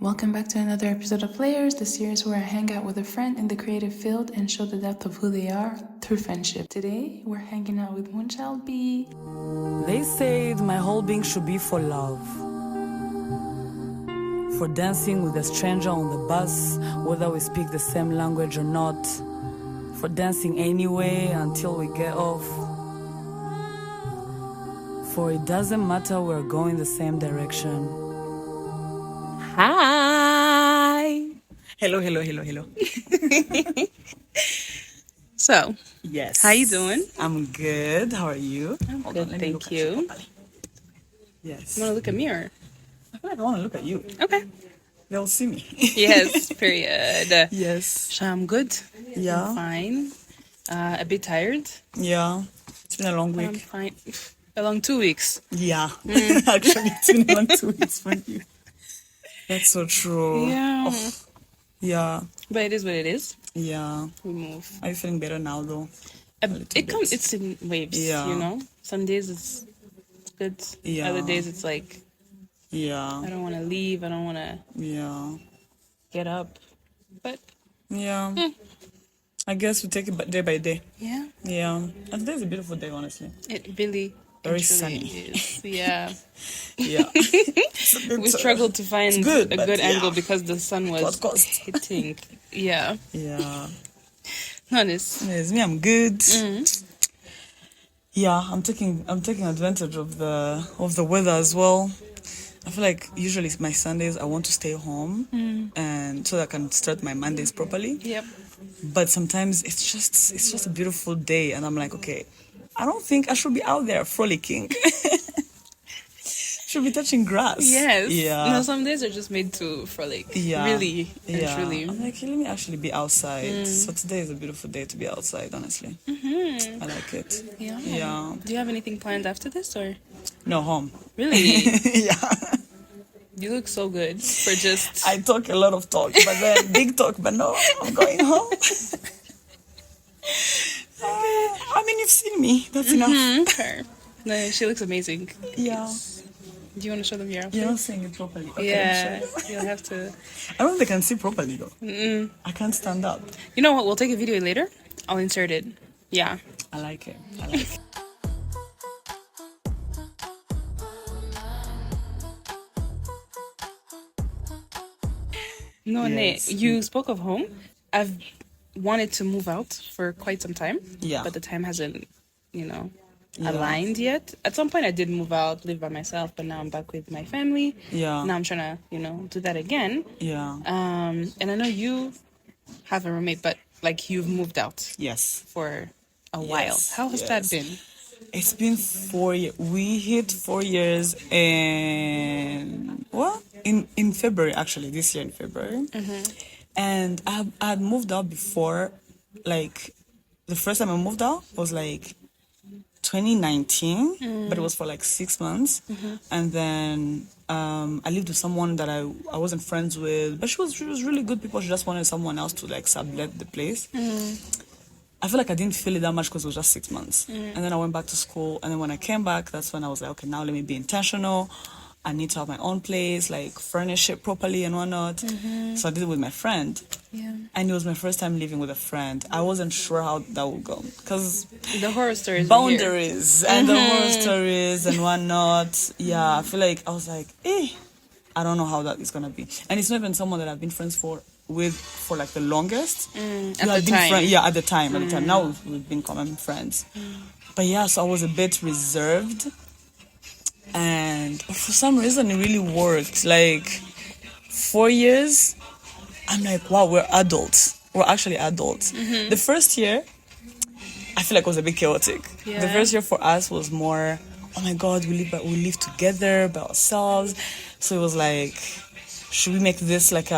Welcome back to another episode of Layers, the series where I hang out with a friend in the creative field and show the depth of who they are through friendship. Today, we're hanging out with Moonchild B. They said my whole being should be for love. For dancing with a stranger on the bus, whether we speak the same language or not. For dancing anyway until we get off. For it doesn't matter, we're going the same direction. Hi. Hello. So, Yes. how you doing? I'm good. How are you? I'm Hold good, on, let me thank look at you. properly. Yes. You want to look at me or? I feel like I want to look at you. Okay. They'll see me. Yes, period. Yes. So I'm good. Yeah. I'm fine. A bit tired. Yeah. It's been a long But I'm week. fine. Along 2 weeks. Yeah. Actually, it's been around 2 weeks for you. That's so true. Yeah. Oh, yeah. But it is what it is. Yeah. We move. Are you feeling better now, though? It comes. It's in waves. Yeah. You know. Some days it's good. Yeah. Other days it's like I Yeah. don't want to leave. I don't want to Yeah. get up. But Yeah. I guess we take it day by day. yeah, Yeah. And today's a beautiful day, honestly. it really Very it truly sunny. is. Yeah. Yeah. We struggled to find good, a but good yeah. angle because the sun was Podcast. hitting. Yeah. Yeah. Honest. Yes, me, I'm good. Yeah, I'm taking advantage of the weather as well. I feel like usually my Sundays I want to stay home and so that I can start my Mondays properly. Yep. But sometimes it's just a beautiful day and I'm like, okay, I don't think I should be out there frolicking. Should be touching grass. Yes. Yeah. No, some days are just made to frolic. Yeah. Really and Yeah. truly. I'm like, let me actually be outside. So today is a beautiful day to be outside, honestly. I like it. Yeah. Yeah. Do you have anything planned after this or? No, home. Really? Yeah. You look so good for just. I talk a lot of talk, but then big talk, but no, I'm going home. I mean, you've seen me. That's enough. Her. No, she looks amazing. Yeah. Do you want to show them your outfit? You're not saying it properly. Okay, Yeah, sure. you'll have to. I don't think they can see properly, though. I can't stand up. You know what? We'll take a video later. I'll insert it. Yeah. I like it. I like it. No, Yes. Nate, you spoke of home. I've wanted to move out for quite some time. Yeah. But the time hasn't, Yeah. aligned yet. At some point, I did move out, live by myself, but now I'm back with my family. Yeah. Now I'm trying to, do that again. Yeah. And I know you have a roommate, but like you've moved out Yes. for a while. Yes, How has that yes. been? It's been 4 years. We hit 4 years in February, actually, this year in February. And I had moved out before, like, the first time I moved out was like 2019, but it was for like 6 months. And then I lived with someone that I wasn't friends with, but she was really good people. She just wanted someone else to like sublet the place. I feel like I didn't feel it that much because it was just 6 months. And then I went back to school. And then when I came back, that's when I was like, okay, now let me be intentional. I need to have my own place, like furnish it properly and whatnot. So I did it with my friend. Yeah. And it was my first time living with a friend. I wasn't sure how that would go because The horror stories. are here. boundaries and the horror stories and whatnot. Yeah, I feel like I was like, I don't know how that is gonna be. And it's not even someone that I've been friends with for like the longest. At We the had been time. at the time. At the time. Now we've been common friends. But yeah, so I was a bit reserved. And for some reason it really worked. Like 4 years, I'm like, wow, we're adults. We're actually adults. The first year, I feel like it was a bit chaotic. The Yeah. first year for us was more, oh my God, we live together by ourselves. So it was like, should we make this like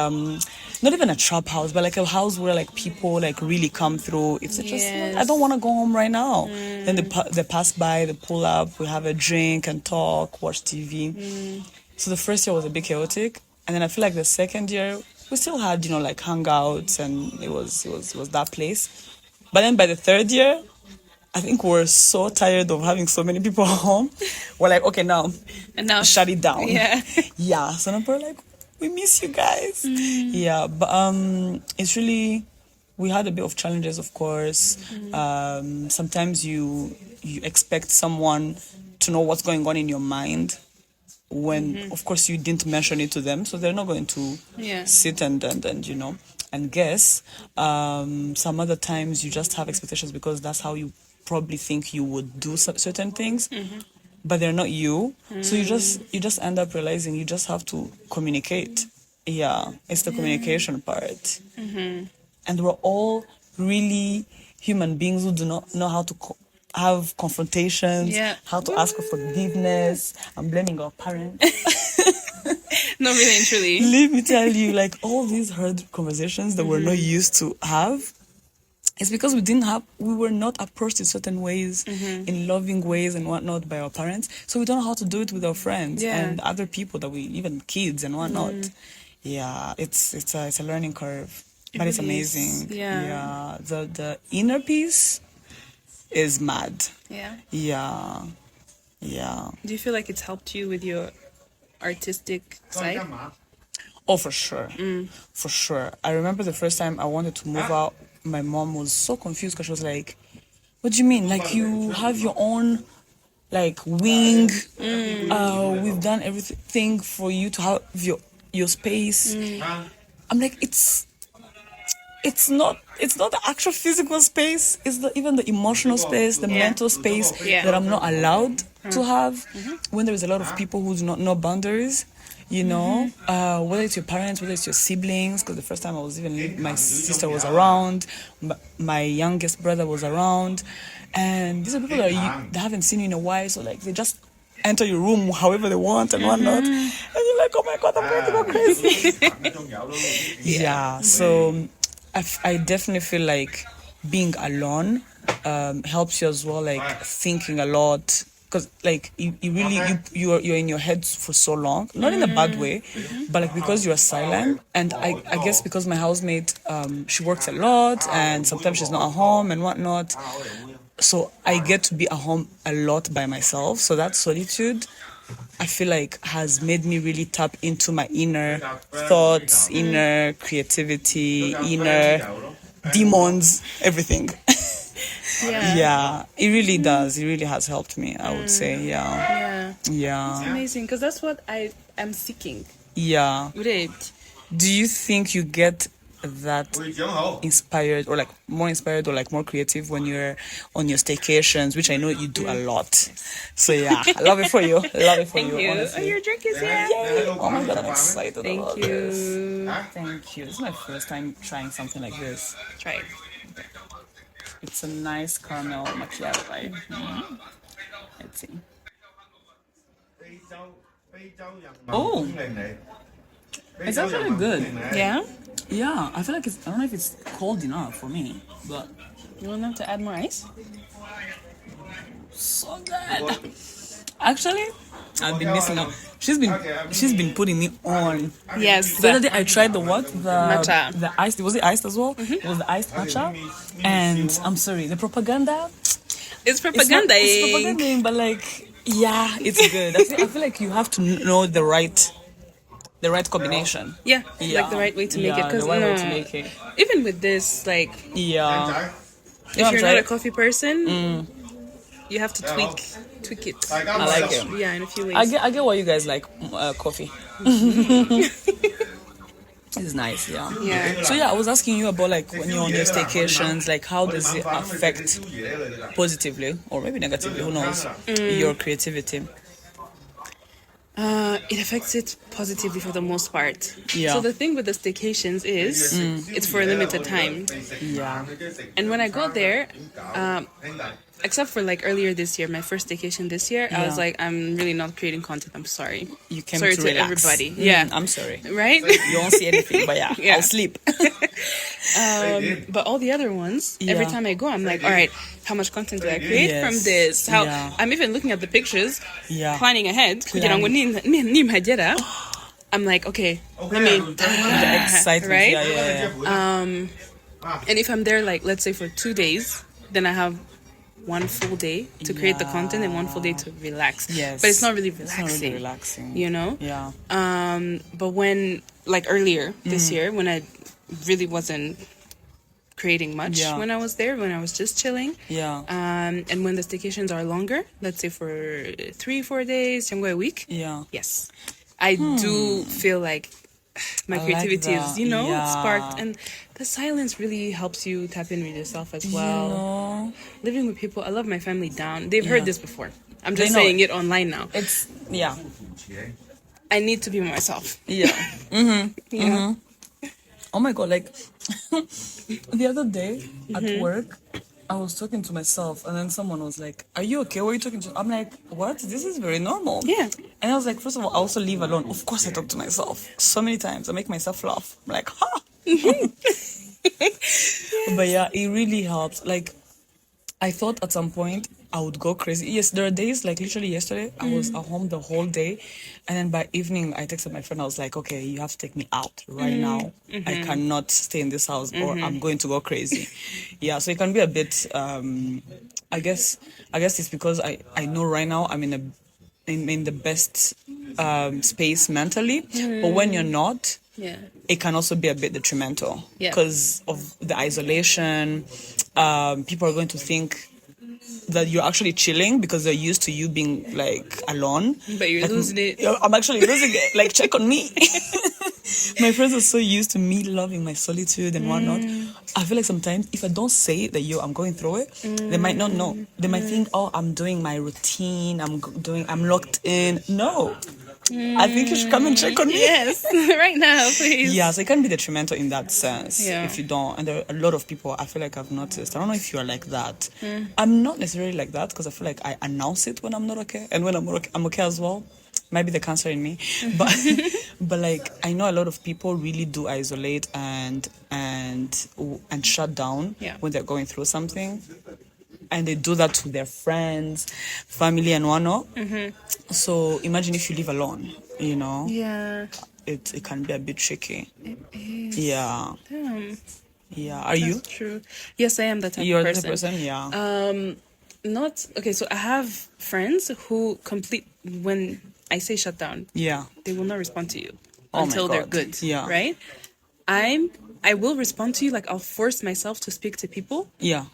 not even a trap house, but like a house where like people like really come through. If they just, Yes. I don't want to go home right now. Then they pass by, they pull up, we have a drink and talk, watch TV. So the first year was a bit chaotic, and then I feel like the second year we still had like hangouts, and it was that place. But then by the third year, I think we're so tired of having so many people home. We're like, okay, now And now shut it down. Yeah. Yeah. So now we're like, we miss you guys. Yeah, but it's really, we had a bit of challenges, of course. Sometimes you expect someone to know what's going on in your mind when of course you didn't mention it to them, so they're not going to sit and and guess. Some other times you just have expectations because that's how you probably think you would do certain things, but they're not you. So you just end up realizing you just have to communicate. Yeah, it's the communication part. And we're all really human beings who do not know how to have confrontations, how to ask for forgiveness. I'm blaming our parents. No, really and truly. Let me tell you, like, all these hard conversations that we're not used to have, it's because we were not approached in certain ways, in loving ways and whatnot by our parents. So we don't know how to do it with our friends and other people that even kids and whatnot. Yeah, it's a learning curve, but it's amazing. Yeah. The inner peace is mad. Yeah. Do you feel like it's helped you with your artistic side? Oh, for sure. For sure. I remember the first time I wanted to move out, my mom was so confused because she was like, what do you mean? Like, you have your own, like, wing. We've done everything for you to have your space. I'm like, it's not the actual physical space. It's even the emotional space, the mental space that I'm not allowed to have when there's a lot of people who do not know boundaries. You know, whether it's your parents, whether it's your siblings, because the first time I was even, my sister was around, my youngest brother was around, and these are people that they haven't seen you in a while, so like they just enter your room however they want and whatnot, and you're like, oh my god, I'm going to go crazy. Yeah, so I definitely feel like being alone helps you as well, like thinking a lot. Because like you're in your head for so long, not in a bad way, but like because you're silent. And I guess because my housemate, she works a lot and sometimes she's not at home and whatnot, so I get to be at home a lot by myself. So that solitude, I feel like, has made me really tap into my inner thoughts, inner creativity, inner demons, everything. Yeah, it really does. It really has helped me, I would say. Yeah. It's amazing because that's what I am seeking. Yeah. Great. Do you think you get that inspired or like more inspired or like more creative when you're on your staycations, which I know you do a lot? So yeah, I love it for you. Thank you. Honestly. Oh, your drink is here. Yay. Oh my god, I'm excited about Thank you. this. Thank you. This is my first time trying something like this. Try it. It's a nice caramel macchiato, right? Let's see. Oh, it's actually good. Yeah? Yeah, I feel like I don't know if it's cold enough for me, but You want them to add more ice? so good. Actually, I've been missing out. She's been putting me on. Yes. The other day I tried the Matcha. the iced. Was it iced as well? It was the iced matcha. And I'm sorry, the propaganda. It's propaganda. It's propaganda, but like, yeah, it's good. I feel like you have to know the right combination. Yeah, like the right way to make it. Because way to make it. Even with this, like, if you're not a coffee person, you have to tweak it. I like it. Yeah, in a few ways. I get why you guys like coffee. It's nice, Yeah. So yeah, I was asking you about like when you're on your staycations, like how does it affect positively or maybe negatively, who knows, your creativity? It affects it positively for the most part. Yeah. So the thing with the staycations is it's for a limited time. Yeah. And when I go there, except for like earlier this year, my first staycation this year, I was like, I'm really not creating content. I'm sorry. You came sorry to to relax. everybody. Yeah. I'm sorry. Right? You won't see anything, but yeah. I'll sleep. But all the other ones, every time I go, I'm like, all right, how much content do I create from this? How I'm even looking at the pictures, planning ahead. Kugira ngo nimhagera, I'm like, okay, let me. The excitement, right? Yeah. And if I'm there, like, let's say for 2 days, then I have one full day to create the content and one full day to relax. Yes. But it's not really relaxing. It's not really relaxing. You know? Yeah. But when, like earlier this year, when I really wasn't creating much when I was there, when I was just chilling. Yeah. And when the staycations are longer, let's say for 3-4 days, a week. Yeah. Yes. I do feel like my creativity is, sparked. And the silence really helps you tap in with yourself as well. You know? Living with people, I love my family down. They've heard this before. I'm just saying it online now. It's, I need to be myself. Yeah. Oh my God, like, the other day at work, I was talking to myself, and then someone was like, "Are you okay? What are you talking to?" I'm like, "What? This is very normal." Yeah. And I was like, first of all, I also leave alone. Of course, I talk to myself so many times. I make myself laugh. I'm like, ha! But yeah, it really helps. Like, I thought at some point I would go crazy. Yes, there are days, like literally yesterday, I was at home the whole day. And then by evening, I texted my friend. I was like, okay, you have to take me out right now. I cannot stay in this house or I'm going to go crazy. Yeah, so it can be a bit, I guess it's because I know right now I'm in the best space mentally. But when you're not, it can also be a bit detrimental because of the isolation. People are going to think that you're actually chilling because they're used to you being like alone. But you're like, losing it. I'm actually losing it. Like, check on me. My friends are so used to me loving my solitude and whatnot. I feel like sometimes if I don't say that I'm going through it, they might not know. They might think, oh, I'm doing my routine. I'm locked in. No. I think you should come and check on me. Yes, right now, please. Yeah, so it can be detrimental in that sense if you Yeah. don't. And there are a lot of people, I feel like I've noticed. I don't know if you're like that. I'm not necessarily like that because I feel like I announce it when I'm not okay. And when I'm okay as well. Might be the cancer in me. But but like I know a lot of people really do isolate and shut down when they're going through something. And they do that to their friends, family, and whatnot. So imagine if you live alone, Yeah. it can be a bit tricky. It is. Yeah. Damn. Yeah. Are you? That's true. Yes, I am that type You're of the person. person? Yeah. Not okay. So I have friends who when I say shut down, they will not respond to you until they're good. Yeah. Right. I will respond to you. Like I'll force myself to speak to people. Yeah.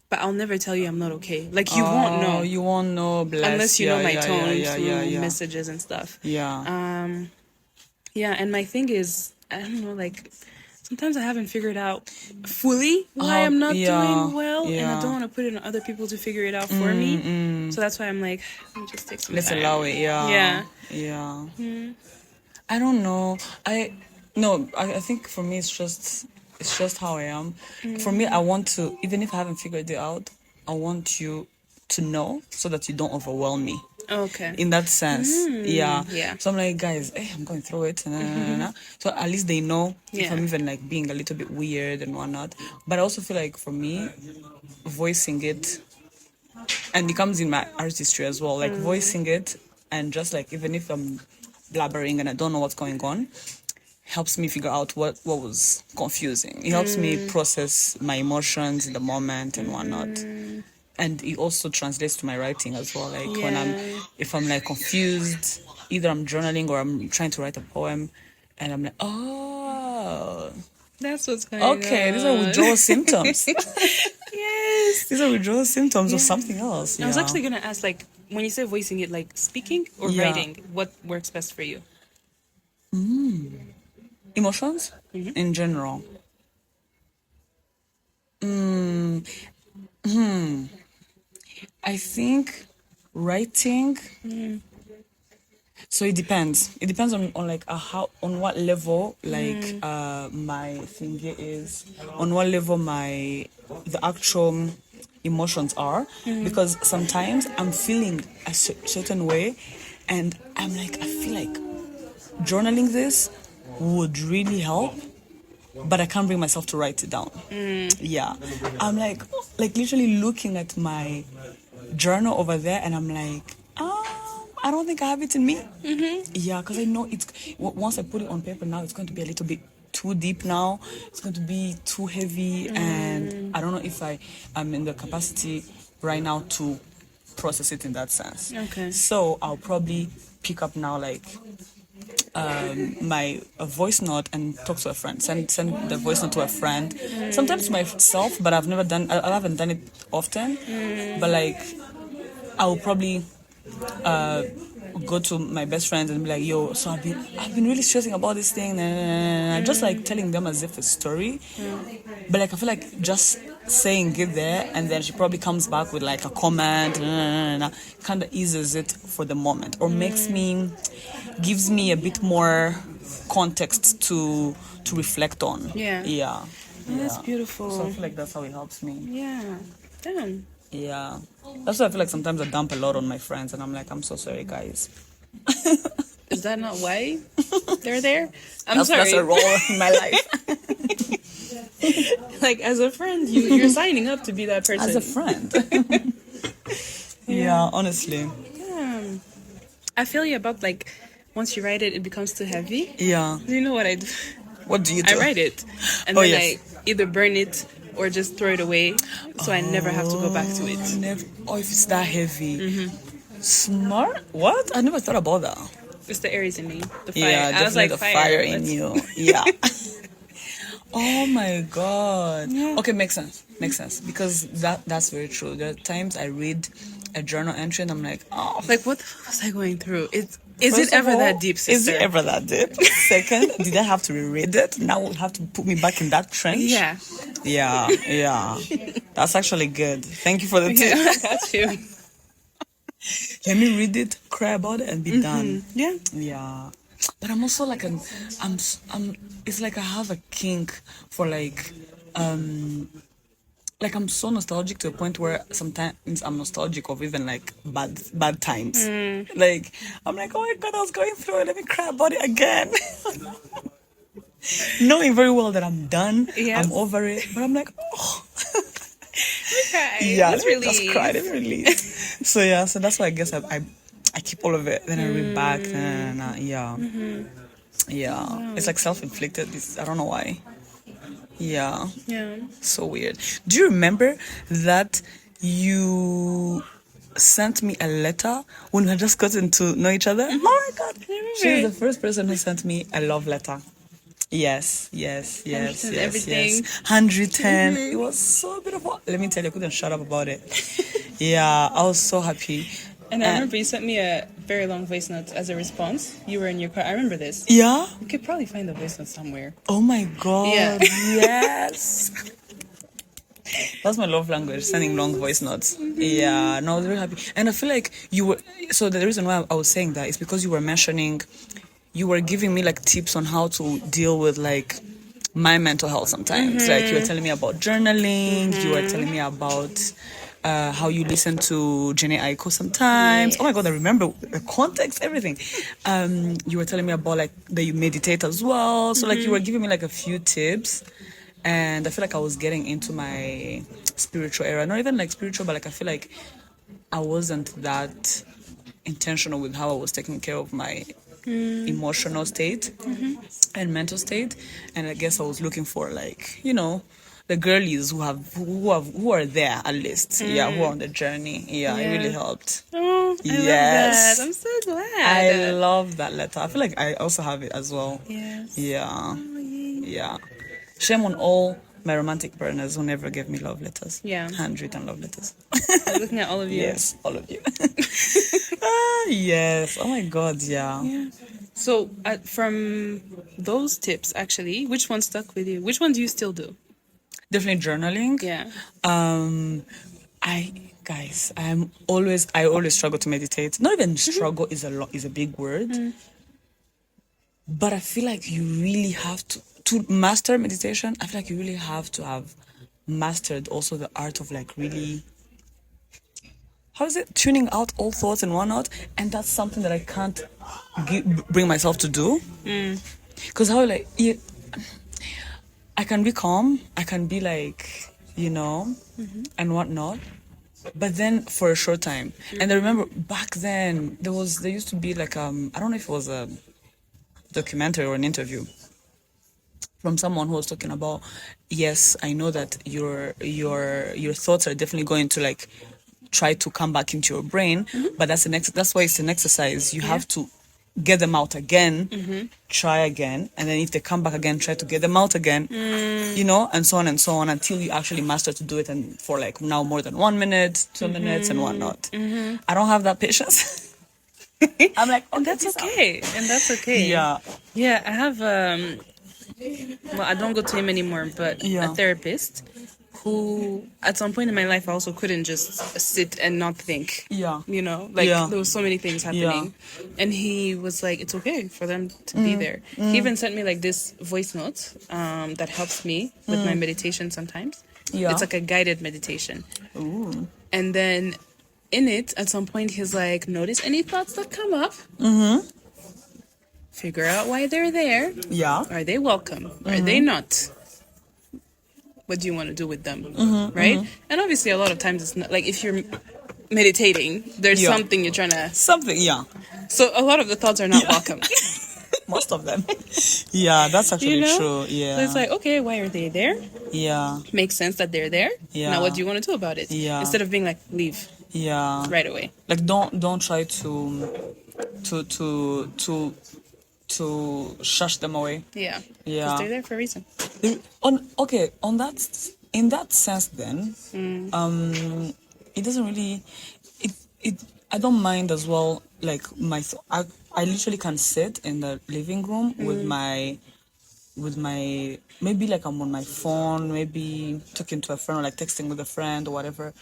But I'll never tell you I'm not okay. Like you won't know. You won't know. Bless. Unless you know my tone through yeah. messages and stuff. Yeah. Yeah, and my thing is, I don't know, like, sometimes I haven't figured out fully why I'm not doing well, and I don't want to put it on other people to figure it out for me. So that's why I'm like, let me just take some Let's time. allow it. Yeah. Yeah. I don't know. I think for me it's just how I am. For me, I want to, even if I haven't figured it out, I want you to know so that you don't overwhelm me. Okay. In that sense, yeah. So I'm like, guys, I'm going through it. So at least they know if I'm even like being a little bit weird and whatnot. But I also feel like for me, voicing it, and it comes in my artistry as well, like voicing it and just like, even if I'm blabbering and I don't know what's going on, helps me figure out what was confusing. It helps me process my emotions in the moment and whatnot. And it also translates to my writing as well. Like if I'm like confused, either I'm journaling or I'm trying to write a poem, and I'm like, oh, that's what's going on. Okay, these are withdrawal symptoms. Yes. These are withdrawal symptoms of something else. I was actually going to ask, like, when you say voicing it, like speaking or writing, what works best for you? Emotions in general. I think writing. So it depends. It depends on like on what level like my thingy is, on what level the actual emotions are, because sometimes I'm feeling a certain way, and I'm like, I feel like journaling this would really help, but I can't bring myself to write it down. Yeah, I'm like literally looking at my journal over there, and I'm like, I don't think I have it in me. Yeah, because I know once I put it on paper now, it's going to be a little bit too deep now. It's going to be too heavy, and I don't know if I'm in the capacity right now to process it in that sense. Okay. So I'll probably pick up now like my voice note and talk to a friend. Send the voice note to a friend. Sometimes to myself, but I haven't done it often. But like I'll probably go to my best friends and be like, yo, so I've been really stressing about this thing, and just like telling them as if it's a story. But like I feel like just saying it there, and then she probably comes back with like a comment, kind of eases it for the moment, or gives me a bit more context to reflect on. Yeah. Oh, that's beautiful. So I feel like that's how it helps me. Yeah. Damn. Yeah. That's why I feel like sometimes I dump a lot on my friends, and I'm like, I'm so sorry, guys. Is that not why they're there? I'm sorry. That's a role in my life. Like, as a friend, you're signing up to be that person. As a friend. Yeah, honestly. Damn. I feel you about, like, once you write it, it becomes too heavy. Yeah. Do you know what I do? What do you do? I write it. And then I either burn it or just throw it away, so I never have to go back to it. If it's that heavy. Smart? What? I never thought about that. It's the Aries in me. The fire. Yeah, I was definitely like, the fire in you. Yeah. Oh my god. Yeah. Okay, makes sense. Because that's very true. There are times I read a journal entry and I'm like, oh. Like, what the fuck was I going through? Is it ever that deep, sister? Is it ever that deep? Second, did I have to reread it? Now will have to put me back in that trench? Yeah. Yeah. That's actually good. Thank you for the tip. I got you. Let me read it, cry about it, and be done. Yeah. But I'm also like it's like I have a kink for like I'm so nostalgic to a point where sometimes I'm nostalgic of even like bad times. Like I'm like, oh my god, I was going through it, let me cry about it again. Knowing very well that I'm done, I'm over it, but I'm like, oh. Yeah, let me just cry, let me release. So that's why I guess I keep all of it, then I read back, and it's like self-inflicted. I don't know why. Yeah. So weird. Do you remember that you sent me a letter when we had just gotten to know each other? Oh my god, she's the first person who sent me a love letter. Yes. 110. It was so beautiful. Let me tell you, I couldn't shut up about it. Yeah, I was so happy. And I remember you sent me a very long voice note as a response. You were in your car. I remember this. Yeah? You could probably find the voice note somewhere. Oh my god. Yeah. Yes. That's my love language, sending long voice notes. Yeah, no, I was very happy. And I feel like you were... So the reason why I was saying that is because you were mentioning... You were giving me like tips on how to deal with like my mental health sometimes. Like you were telling me about journaling. You were telling me about how you listen to Jenny Aiko sometimes. Yes. Oh my god, I remember the context, everything. You were telling me about like that you meditate as well. So like you were giving me like a few tips, and I feel like I was getting into my spiritual era. Not even like spiritual, but like I feel like I wasn't that intentional with how I was taking care of my emotional state and mental state, and I guess I was looking for like, you know, the girlies who are there at least, who are on the journey. It really helped. Oh, I love that. I'm so glad. I love that letter. I feel like I also have it as well. Yes. Yeah. Shame on all my romantic partners who never gave me love letters. Yeah. Handwritten love letters. I'm looking at all of you. Yes, all of you. Yes. Oh my god, yeah. So I'm those tips, actually, which one stuck with you? Which one do you still do? Definitely journaling. Yeah. I always struggle to meditate. Not even struggle is a big word. But I feel like you really have to master meditation. I feel like you really have to have mastered also the art of like really, how is it, tuning out all thoughts and whatnot. And that's something that I can't bring myself to do. Because I can be calm, I can be like, you know, and whatnot, but then for a short time. And I remember back then there used to be like I don't know if it was a documentary or an interview from someone who was talking about, yes, I know that your thoughts are definitely going to like try to come back into your brain. But that's why it's an exercise. You have to get them out again, try again, and then if they come back again, try to get them out again, and so on until you actually master to do it, and for like now more than 1 minute, 2 minutes, and whatnot. I don't have that patience. I'm like, and that's okay. And that's okay. Yeah. Yeah, I have well, I don't go to him anymore, but a therapist who at some point in my life I also couldn't just sit and not think. Yeah. There was so many things happening. And he was like, it's okay for them to be there. He even sent me like this voice note that helps me with my meditation sometimes. Yeah. It's like a guided meditation. Ooh. And then in it, at some point, he's like, notice any thoughts that come up. Figure out why they're there. Yeah. Are they welcome? Are they not? What do you want to do with them? Right? And obviously, a lot of times, it's not like if you're meditating, there's something you're trying to... Something, yeah. So a lot of the thoughts are not welcome. Most of them. Yeah, that's actually true. Yeah. So it's like, okay, why are they there? Yeah. Makes sense that they're there. Yeah. Now what do you want to do about it? Yeah. Instead of being like, leave. Yeah. Right away. Like don't try to shush them away. Yeah. Yeah. Because they're there for a reason. In that sense then, it doesn't really I don't mind as well, like I literally can sit in the living room with my maybe like I'm on my phone, maybe talking to a friend or like texting with a friend or whatever,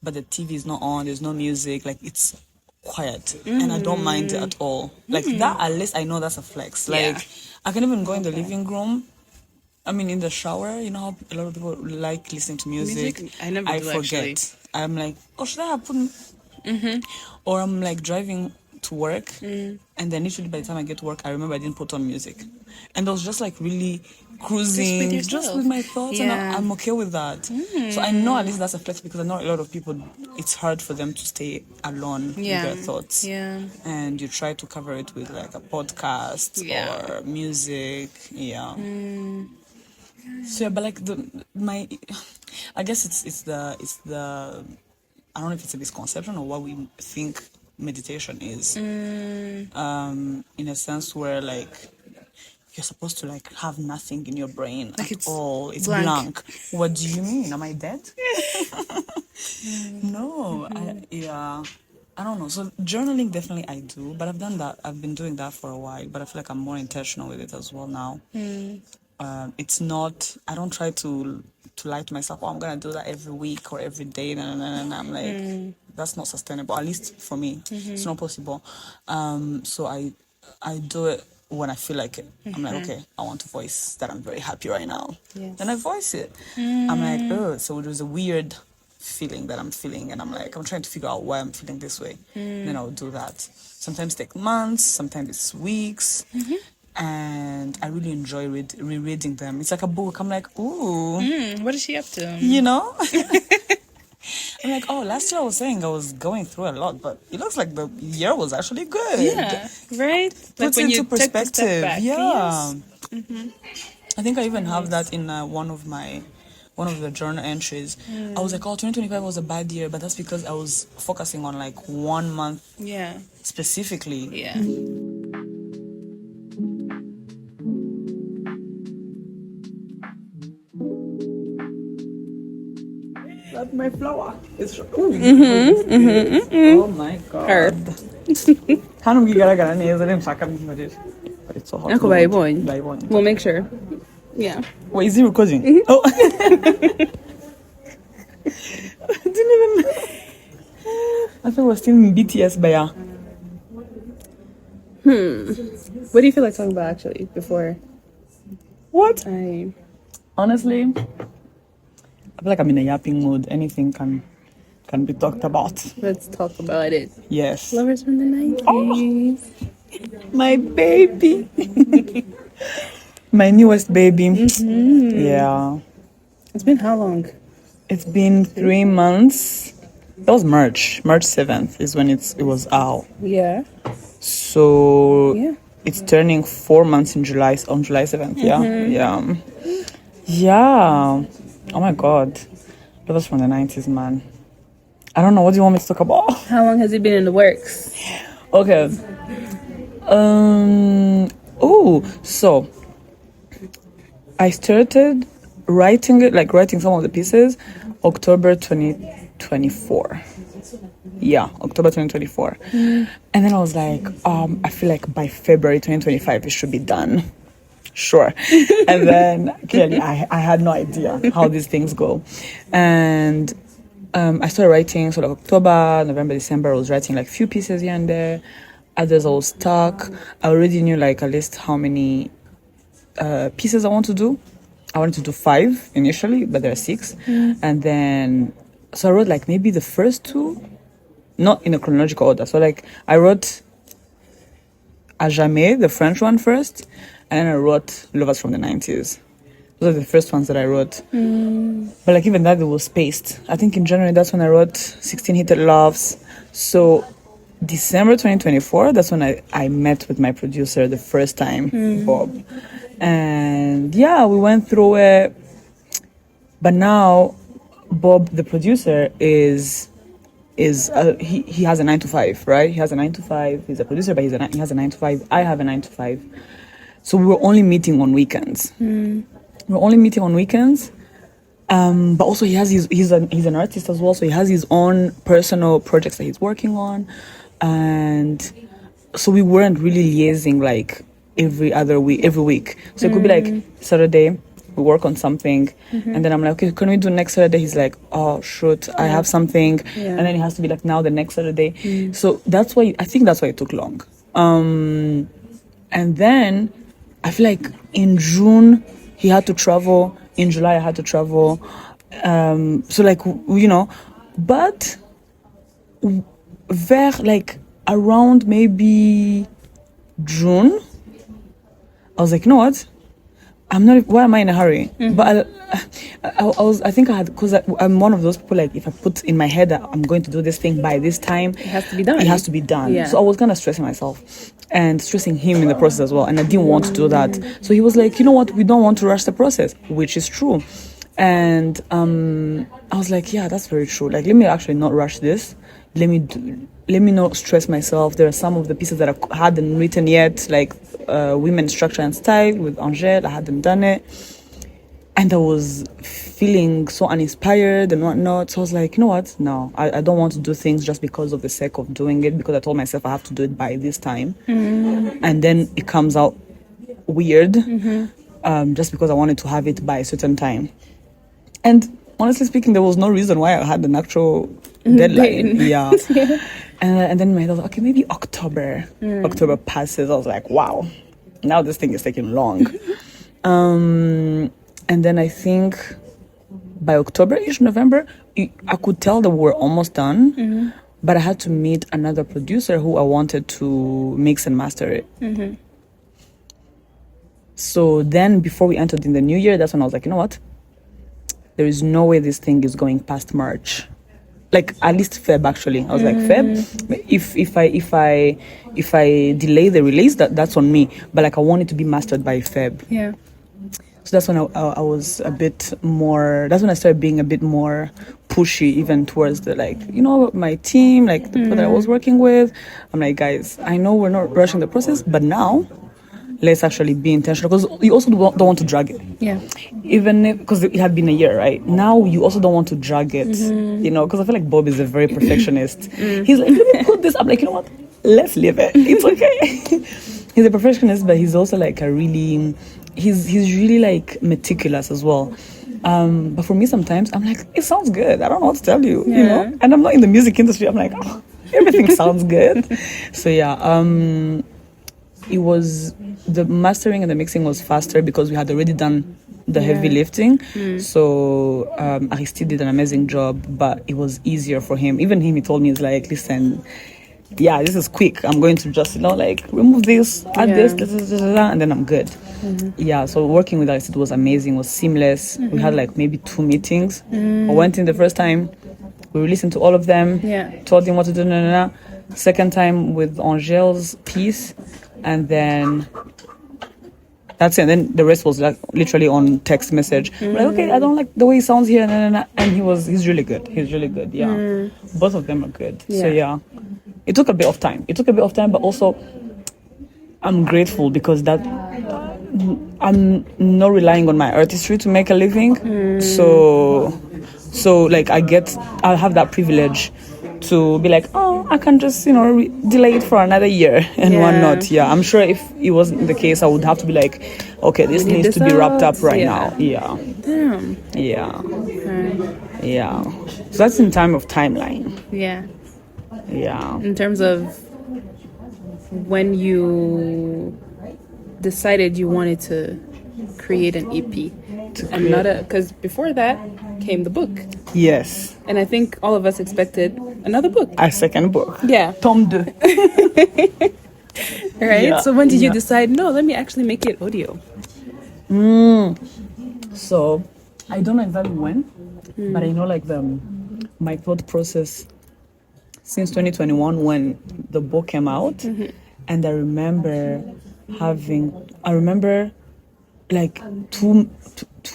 but the TV is not on, there's no music, like it's quiet, and I don't mind it at all. Like that, at least I know that's a flex. Like I can even go in the living room. I mean, in the shower, you know how a lot of people like listening to music. I forget. Actually. I'm like, oh, should I have put? Or I'm like driving to work, and then literally by the time I get to work, I remember I didn't put on music, and I was just like really cruising, just with my thoughts, and I'm okay with that. So I know at least that's a flex, because I know a lot of people, it's hard for them to stay alone with their thoughts. Yeah. And you try to cover it with like a podcast or music. Yeah. So but like I guess it's the I don't know if it's a misconception or what we think meditation is. In a sense where like you're supposed to like have nothing in your brain like at all. It's blank. What do you mean? Am I dead? No. I don't know. So journaling, definitely I do, but I've done that. I've been doing that for a while, but I feel like I'm more intentional with it as well now. It's not, I don't try to lie to myself, oh, I'm gonna do that every week or every day, and I'm like, that's not sustainable, at least for me. It's not possible. So I do it when I feel like it. I'm like, okay, I want to voice that I'm very happy right now. Then I voice it. I'm like, oh, so it was a weird feeling that I'm feeling, and I'm like, I'm trying to figure out why I'm feeling this way. Then I'll do that. Sometimes take months, sometimes it's weeks. And I really enjoy rereading them. It's like a book. I'm like, ooh. What is she up to? You know? I'm like, oh, last year I was saying I was going through a lot, but it looks like the year was actually good. Yeah, right? Puts like when into you perspective. Take a step back. Yeah. Yes. I think I even have that in one of the journal entries. I was like, oh, 2025 was a bad year, but that's because I was focusing on like 1 month specifically. Yeah. That's my flower. It's oh my god. Her. Hanum gigara neza nemshaka mbimaje. It's so hot. Ako bayibonye. We'll make sure. Yeah. Wait, is he recording? Oh. I didn't even. I thought we were still in BTS baya. What do you feel like talking about actually before? What? Honestly, I feel like I'm in a yapping mood. Anything can be talked about. Let's talk about it. Yes. Lovers from the 90s. Oh, my baby. My newest baby. Yeah. It's been how long? It's been 3 months. That was March 7th is when it was out. Yeah. So it's turning 4 months on July 7th. Yeah. Oh my god. Lovers from the 90s, man. I don't know. What do you want me to talk about? How long has it been in the works? Okay. So I started writing some of the pieces, October 2024. Yeah, October 2024. And then I was like, I feel like by February 2025 it should be done. Sure. And then clearly I had no idea how these things go. And I started writing sort of October, November, December. I was writing like few pieces here and there. Others I was stuck. I already knew like at least how many pieces I want to do. I wanted to do 5 initially, but there are 6. And then, so I wrote like maybe the first 2, not in a chronological order. So like I wrote À Jamais, the French one first, and then I wrote Lovers from the 90s. Those are the first ones that I wrote. But like even that, it was spaced. I think in January, that's when I wrote 16 Heated Loves. So December 2024, that's when I met with my producer the first time, Bob. And yeah, we went through it. But now Bob, the producer, he has a 9-to-5, right? He has a 9-to-5. He's a producer, but he has a 9-to-5. I have a 9-to-5. So we were only meeting on weekends. We're only meeting on weekends. But also he has he's an artist as well, so he has his own personal projects that he's working on. And so we weren't really liaising like every week. So it could be like Saturday, we work on something, and then I'm like, okay, can we do next Saturday? He's like, oh shoot, I have something, and then it has to be like now the next Saturday. So that's why I think that's why it took long. And then I feel like in June he had to travel. In July I had to travel. So like, you know, but like around maybe June, I was like, you know what? Why am I in a hurry? But because I'm one of those people, like, if I put in my head that I'm going to do this thing by this time, it has to be done. It has to be done. Yeah. So I was kind of stressing myself and stressing him in the process as well. And I didn't want to do that. So he was like, you know what? We don't want to rush the process, which is true. And I was like, yeah, that's very true. Like, let me actually not rush this. Let me not stress myself. There are some of the pieces that I hadn't written yet, like Women's Structure and Style with Angèle. I hadn't done it. And I was feeling so uninspired and whatnot. So I was like, you know what? No, I don't want to do things just because of the sake of doing it, because I told myself I have to do it by this time. And then it comes out weird just because I wanted to have it by a certain time. And honestly speaking, there was no reason why I had an actual deadline. Yeah. And then my head was like, okay, maybe October. October passes. I was like, wow, now this thing is taking long. And then I think by October-ish, November, I could tell that we were almost done. But I had to meet another producer who I wanted to mix and master it. So then before we entered in the new year, that's when I was like, you know what? There is no way this thing is going past March. Like at least Feb, actually. I was like, Feb, if I delay the release, that's on me. But like I want it to be mastered by Feb. Yeah. So that's when I was a bit more, that's when I started being a bit more pushy even towards the, like, you know, my team, like the people that I was working with. I'm like, guys, I know we're not rushing the process, but now let's actually be intentional, because you also don't want to drag it. Yeah. Even because it had been a year, right? Now you also don't want to drag it, you know, because I feel like Bob is a very perfectionist. He's like, let me put this. I'm like, you know what? Let's leave it. It's okay. He's a perfectionist, but he's also like he's really like meticulous as well. But for me, sometimes I'm like, it sounds good. I don't know what to tell you, you know? And I'm not in the music industry. I'm like, oh, everything sounds good. So yeah, it was, the mastering and the mixing was faster because we had already done the heavy lifting. So Aristide did an amazing job, but it was easier for him. Even him, he told me, he's like, listen, yeah, this is quick. I'm going to just, you know, like remove this, add this, and then I'm good. Yeah, so working with Aristide was amazing, was seamless. We had like maybe 2 meetings. I went in the first time, we listened to all of them, told him what to do, Second time with Angèle's piece, and then that's it. And then the rest was like literally on text message. Like, okay, I don't like the way he sounds here, and he's really good. He's really good. Yeah, both of them are good. Yeah. So yeah, it took a bit of time. But also I'm grateful because that I'm not relying on my artistry to make a living. So like I have that privilege to be like, oh, I can just delay it for another year and whatnot. Yeah, I'm sure if it wasn't the case, I would have to be like, okay, this needs to be wrapped up right now. Yeah. Damn. Yeah. Okay. Yeah. So that's in time of timeline. Yeah. Yeah. In terms of when you decided you wanted to create an EP, and not because before that came the book. Yes. And I think all of us expected another book. A second book. Yeah. Tome 2. Right? Yeah. So when did you decide, no, let me actually make it audio? So I don't know exactly when, but I know like my thought process since 2021 when the book came out. And I remember like two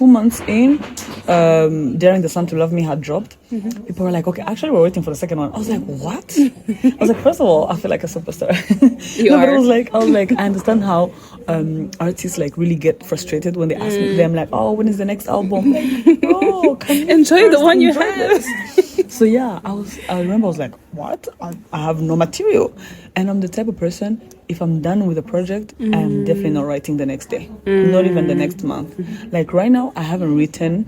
months in, Daring the Sun to Love Me had dropped. People were like, okay, actually we're waiting for the second one. I was like, what? I was like, first of all, I feel like a superstar. But I was like, I understand how artists like really get frustrated when they ask them like, oh, when is the next album? Like, oh, can you enjoy the one you have. So yeah, I remember I was like, what? I have no material. And I'm the type of person, if I'm done with a project, I'm definitely not writing the next day. Not even the next month. Like right now, I haven't written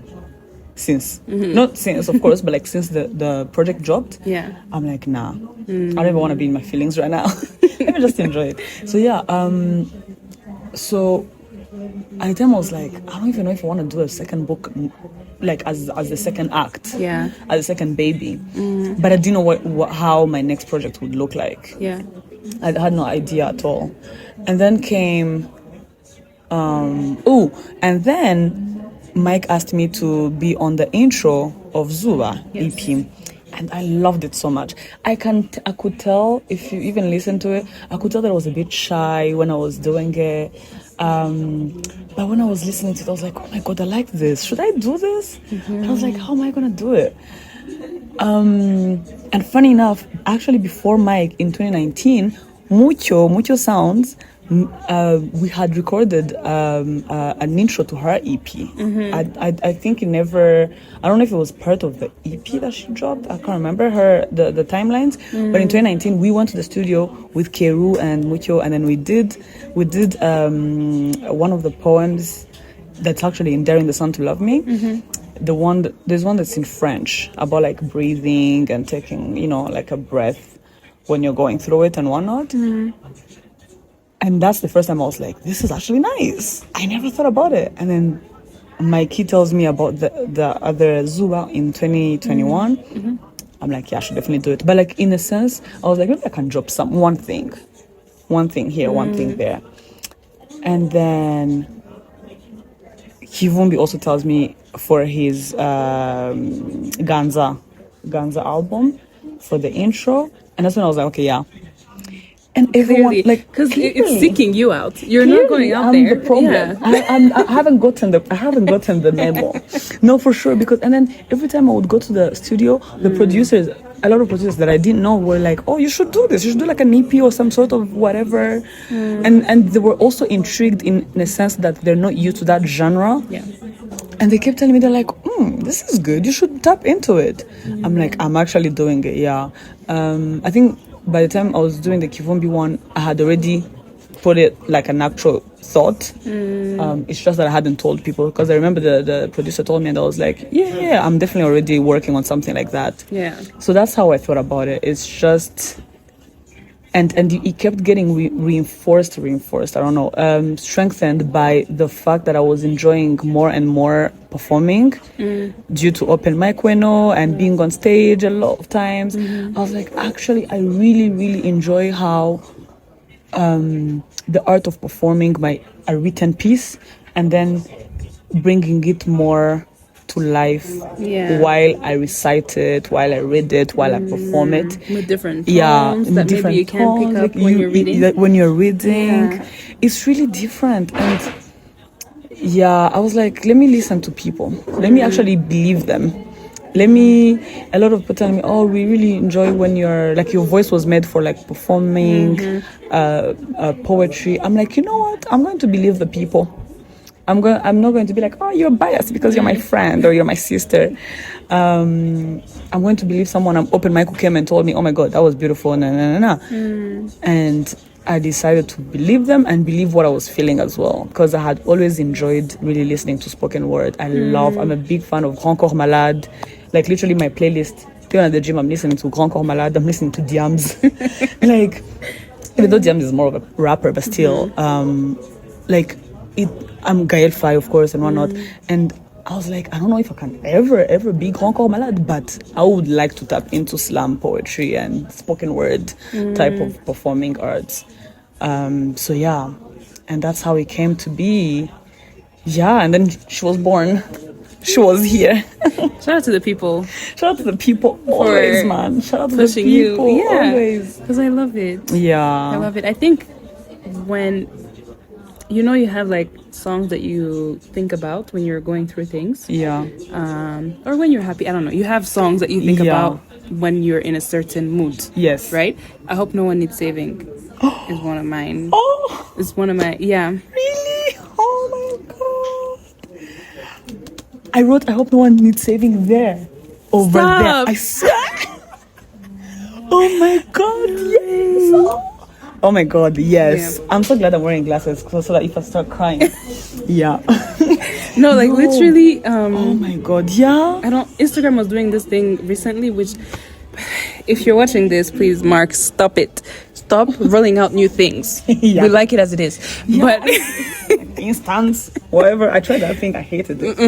since. Not since, of course, but like since the project dropped. Yeah. I'm like, nah. I don't even want to be in my feelings right now. Let me just enjoy it. So yeah, so at the time I was like, I don't even know if I want to do a second book, like as the second act, as a second baby. But I didn't know how my next project would look like. Yeah. I had no idea at all. And then came and then Mike asked me to be on the intro of Zuba EP. And I loved it so much. I could tell, if you even listen to it, I could tell that I was a bit shy when I was doing it. But when I was listening to it, I was like, oh my God, I like this. Should I do this? And I was like, how am I going to do it? And funny enough, actually before Mike in 2019, Mucho Sounds, we had recorded an intro to her EP. I think I don't know if it was part of the EP that she dropped. I can't remember the timelines. But in 2019, we went to the studio with Keru and Mucho, and then we did one of the poems that's actually in Daring the Sun to Love Me. There's one that's in French about like breathing and taking, like a breath when you're going through it and whatnot. And that's the first time I was like, this is actually nice. I never thought about it. And then Mikey tells me about the other Zuba in 2021. I'm like, yeah, I should definitely do it. But like in a sense, I was like, maybe I can drop one thing here, one thing there. And then Kivumbi also tells me for his Ganza album for the intro. And that's when I was like, okay, yeah. And everyone, like, because it's seeking you out. You're not going out there. I'm the problem. Yeah. I haven't gotten the memo. No, for sure. And then every time I would go to the studio, the producers, a lot of producers that I didn't know were like, oh, you should do this. You should do like an EP or some sort of whatever. And they were also intrigued in a sense that they're not used to that genre. Yeah. And they kept telling me, they're like, this is good. You should tap into it. I'm like, I'm actually doing it. Yeah. I think by the time I was doing the Kivumbi one, I had already put it like an actual thought. It's just that I hadn't told people, because I remember the producer told me, and I was like, yeah, I'm definitely already working on something like that. Yeah. So that's how I thought about it. It's just, and it kept getting reinforced. I don't know, strengthened by the fact that I was enjoying more and more performing due to open mic and being on stage a lot of times. I was like, actually, I really, really enjoy how the art of performing a written piece and then bringing it more to life while I recite it, while I read it, while I perform it. With different tones that different maybe you can't pick up when you're reading. When you're reading, it's really different. And I was like, let me listen to people. Let me actually believe them. A lot of people tell me, oh, we really enjoy when you're like, your voice was made for like performing poetry. I'm like, you know what? I'm going to believe the people. I'm not going to be like, oh, you're biased because you're my friend or you're my sister. I'm going to believe someone. Open mic who came and told me, oh my God, that was beautiful. And I decided to believe them and believe what I was feeling as well, because I had always enjoyed really listening to spoken word. I'm a big fan of Grand Corps Malade. Like literally my playlist, even at the gym, I'm listening to Grand Corps Malade, I'm listening to Diams. Like, even though Diams is more of a rapper, but still, I'm Gael Faye, of course, and whatnot. And I was like, I don't know if I can ever be Grand Corps Malade, but I would like to tap into slam poetry and spoken word type of performing arts. And that's how it came to be. Yeah, and then she was born. She was here. Shout out to the people. Shout out to the people always, man. Shout out to the people always. Because I love it. Yeah. I love it. I think when, you have like songs that you think about when you're going through things. Yeah. Or when you're happy. I don't know. You have songs that you think about when you're in a certain mood. Yes. Right? I Hope No One Needs Saving is one of mine. Oh. It's one of my, yeah. Really? Oh my God. I wrote, I hope no one needs saving there. Over there. I swear. Oh my God, yes. Oh my God, yes. Yeah. I'm so glad I'm wearing glasses so that if I start crying. Yeah. No, literally. Oh my God, yeah. Instagram was doing this thing recently, which, if you're watching this, please, Mark, stop it. Stop rolling out new things. Yeah. We like it as it is. Yeah. But instance, whatever. I tried that thing. I hated it.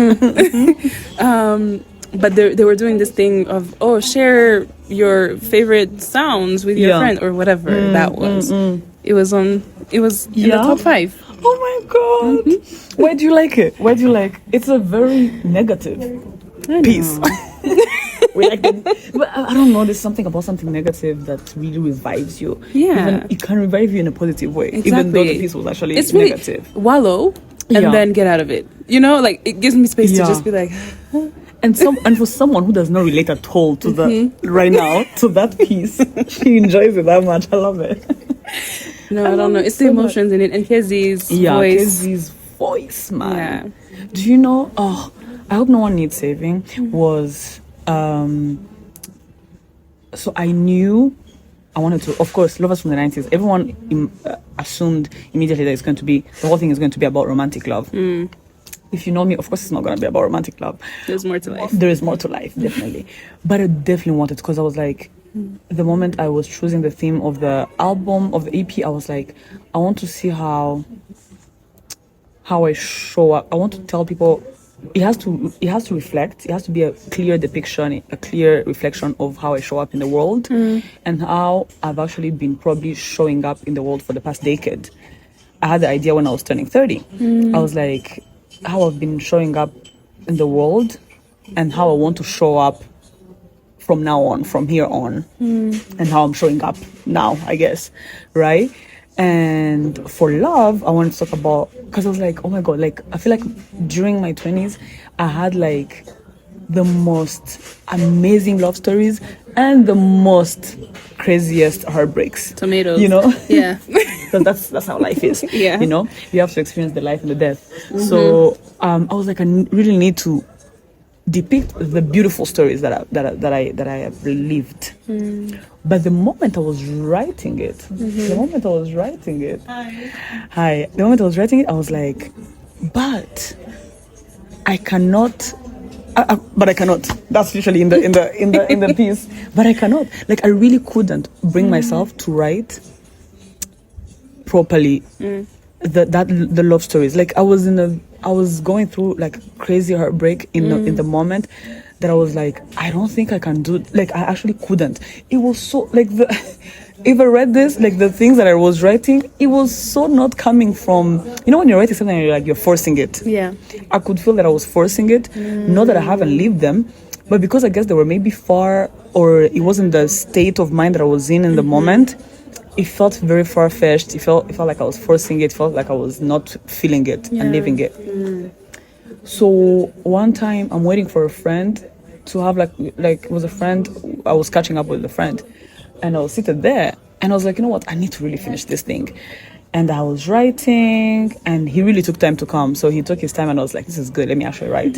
But they were doing this thing of, share your favorite sounds with your friend or whatever that was. It was in the top 5. Oh my God. Why do you like it? It's a very negative piece. We like it. But I don't know, there's something about something negative that really revives you. Yeah. It can revive you in a positive way. Exactly. Even though the piece was actually negative. Really wallow and then get out of it. It gives me space to just be like... And for someone who does not relate at all to right now to that piece, she enjoys it that much. I love it. No, I don't know. It's the emotions in it, and Kezi's voice. Kezi's voice, man. Yeah. Do you know? Oh, I Hope No One Needs Saving was. So I knew I wanted to. Of course, Lovers from the 90s. Everyone assumed immediately that the whole thing is going to be about romantic love. If you know me, of course it's not going to be about romantic love. There's more to life. There is more to life, definitely. But I definitely wanted, because I was like, the moment I was choosing the theme of the album, of the EP, I was like, I want to see how I show up. I want to tell people it has to reflect. It has to be a clear depiction, a clear reflection of how I show up in the world and how I've actually been probably showing up in the world for the past decade. I had the idea when I was turning 30. I was like, how I've been showing up in the world and how I want to show up from now on, from here on, and how I'm showing up now, I guess, right? And for love, I wanted to talk about, because I was like, oh my God, I feel like during my 20s, I had the most amazing love stories and the most craziest heartbreaks. Tomatoes. Yeah. Because that's how life is. Yeah. You have to experience the life and the death. So I was like, I really need to depict the beautiful stories that I have lived. But the moment I was writing it, I was like, but I cannot. But I cannot. That's usually in the piece. But I cannot. I really couldn't bring myself to write properly the love stories. I was going through crazy heartbreak in the moment that I was like, I don't think I can do. I actually couldn't. It was so if I read this, the things that I was writing, it was so not coming from, when you're writing something and you're forcing it. Yeah. I could feel that I was forcing it. Not that I haven't lived them, but because I guess they were maybe far, or it wasn't the state of mind that I was in the moment, it felt very far-fetched. It felt like I was forcing it. It felt like I was not feeling it and living it. So one time I'm waiting for a friend to have like it was a friend. I was catching up with a friend, and I was seated there, and I was like, you know what, I need to really finish this thing. And I was writing, and he really took time to come. So he took his time, and I was like, this is good, let me actually write.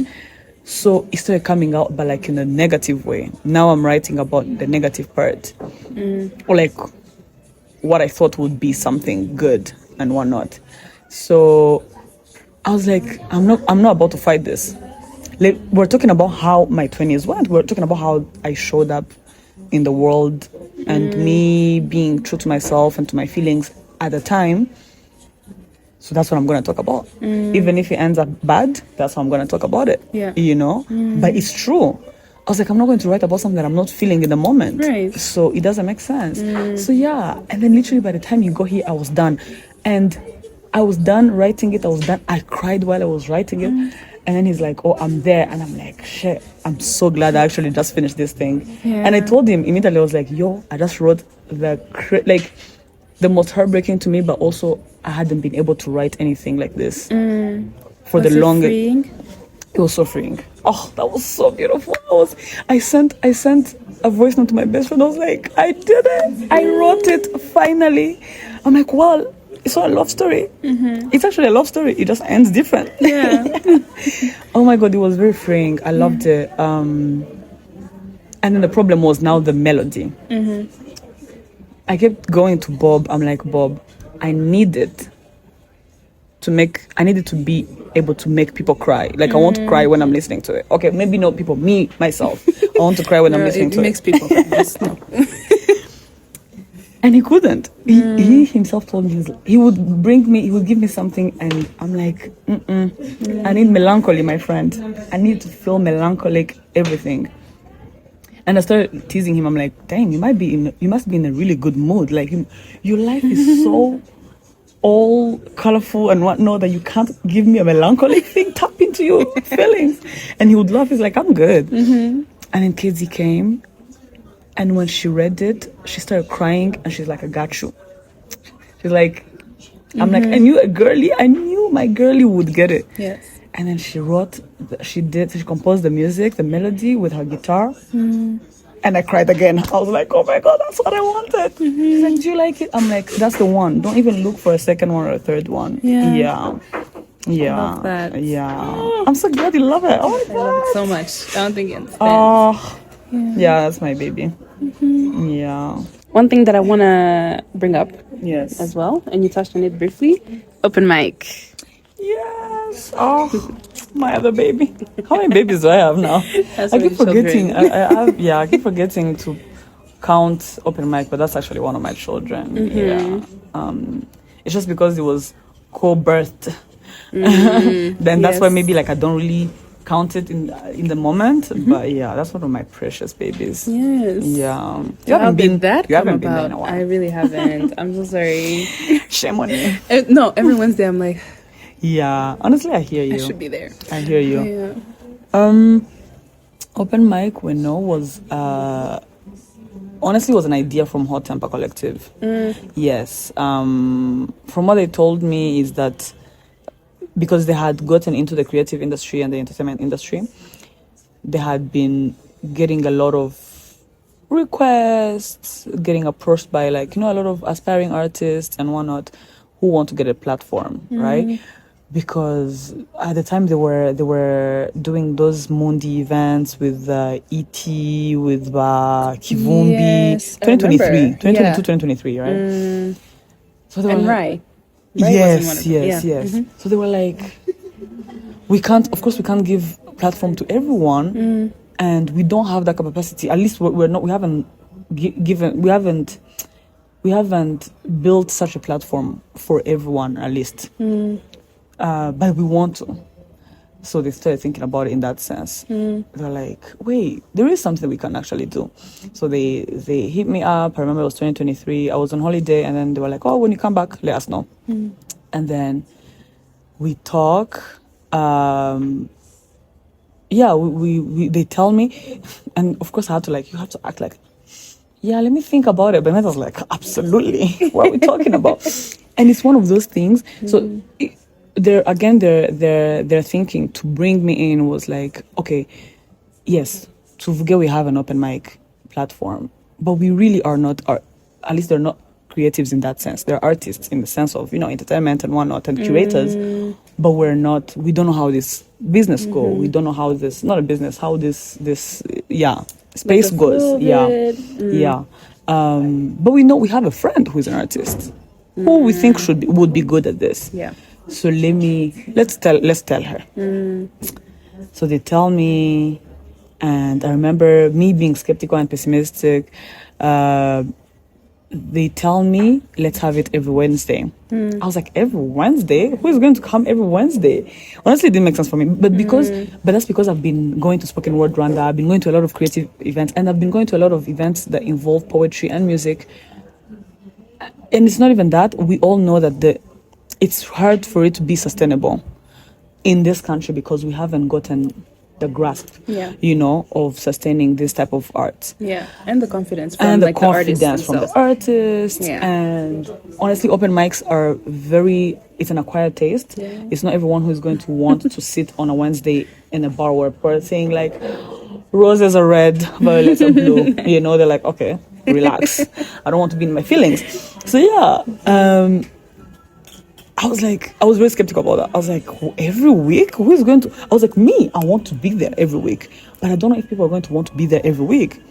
So it started coming out, but like in a negative way. Now I'm writing about the negative part, or like what I thought would be something good and whatnot. So I was like, I'm not about to fight this. Like, we're talking about how my 20s went. We're talking about how I showed up in the world and me being true to myself and to my feelings at the time. So that's what I'm going to talk about. Even if it ends up bad, that's how I'm going to talk about it. Yeah. You know? But it's true. I was like, I'm not going to write about something that I'm not feeling in the moment. Right. So it doesn't make sense. So yeah. And then literally by the time you got here, I was done. And I was done writing it. I was done. I cried while I was writing it. And then he's like, oh, I'm there. And I'm like, shit, I'm so glad I actually just finished this thing. Yeah. And I told him immediately, I was like, yo, I just wrote the most heartbreaking to me, but also I hadn't been able to write anything like this for the longest. It was so freeing. Oh, that was so beautiful. I sent a voice note to my best friend. I was like, I did it. I wrote it finally. I'm like, well, it's not a love story. It's actually a love story. It just ends different. Yeah. Oh my God, it was very freeing. I loved it. And then the problem was now the melody. I kept going to Bob. I'm like, Bob, I needed to be able to make people cry. Like, I want to cry when I'm listening to it. Okay, maybe not people, me, myself. I want to cry when I'm listening to it. It makes people cry. Just no. And he couldn't. He himself told me, he would give me something, and I'm like, I need melancholy, my friend. I need to feel melancholic, everything. And I started teasing him. I'm like, dang, you must be in a really good mood. Like, your life is so all colorful and whatnot that you can't give me a melancholic thing. Tap into your feelings. And he would laugh. He's like, I'm good. And then Kizzy came. And when she read it, she started crying, and she's like, I got you. She's like, I'm like, I knew my girlie would get it. Yes. And then she composed the music, the melody with her guitar. And I cried again. I was like, oh my God, that's what I wanted. She's like, do you like it? I'm like, that's the one. Don't even look for a second one or a third one. Yeah. Yeah. I love that. Yeah. I'm so glad you love it. Oh my God. I love it so much. I don't think you understand. Oh, yeah, that's my baby. Yeah. One thing that I want to bring up Yes. as well, and you touched on it briefly, open mic. Yes. Oh, my other baby. How many babies do I have now? I keep forgetting. I keep forgetting to count open mic, but that's actually one of my children. Yeah. It's just because it was co-birthed. Then that's why maybe like I don't really count it in the moment. But yeah, that's one of my precious babies. Yes. Yeah. You haven't been there in a while. I really haven't. I'm so sorry. Shame on you. No, every Wednesday I'm like, yeah. Honestly, I hear you. I should be there. I hear you. Yeah. Open mic we know was honestly was an idea from Hot Temper Collective. Yes. From what they told me is that because they had gotten into the creative industry and the entertainment industry, they had been getting a lot of requests, getting approached by a lot of aspiring artists and whatnot who want to get a platform, right? Because at the time they were doing those Mundi events with E.T., with Kivumbi, Yes, 2023, 2023, right? So they were Rai. Yes. So they were like, we can't give platform to everyone, and we don't have that capacity. At least we haven't built such a platform for everyone, at least. But we want to. So they started thinking about it in that sense. They're like, wait, there is something we can actually do. So they hit me up. I remember it was 2023. I was on holiday, and then they were like, oh, when you come back, let us know. And then we talk. They tell me, and of course I had to you have to act like yeah, let me think about it. But I was like, absolutely. What are we talking about? And it's one of those things. So their thinking to bring me in was like, okay, yes, to Vuge we have an open mic platform, but we really are not, at least they're not creatives in that sense. They're artists in the sense of, entertainment and whatnot and curators, but we don't know how this business go. We don't know how this, not a business, how this space goes. Yeah. But we know we have a friend who's an artist who we think would be good at this. Yeah. So let's tell her. So they tell me, and I remember me being skeptical and pessimistic. They tell me, let's have it every Wednesday. I was like, every Wednesday? Who is going to come every Wednesday? Honestly, it didn't make sense for me. But that's because I've been going to Spoken Word Rwanda. I've been going to a lot of creative events, and I've been going to a lot of events that involve poetry and music. And it's not even that. We all know that it's hard for it to be sustainable in this country because we haven't gotten the grasp, of sustaining this type of art. Yeah, and the confidence from the artists from the artists. Yeah. And honestly, open mics are it's an acquired taste. Yeah. It's not everyone who's going to want to sit on a Wednesday in a bar where people are saying like, roses are red, violets are blue. They're like, okay, relax. I don't want to be in my feelings. So yeah, I was very skeptical about that. I was like, every week? Who is going to? I was like, me, I want to be there every week. But I don't know if people are going to want to be there every week.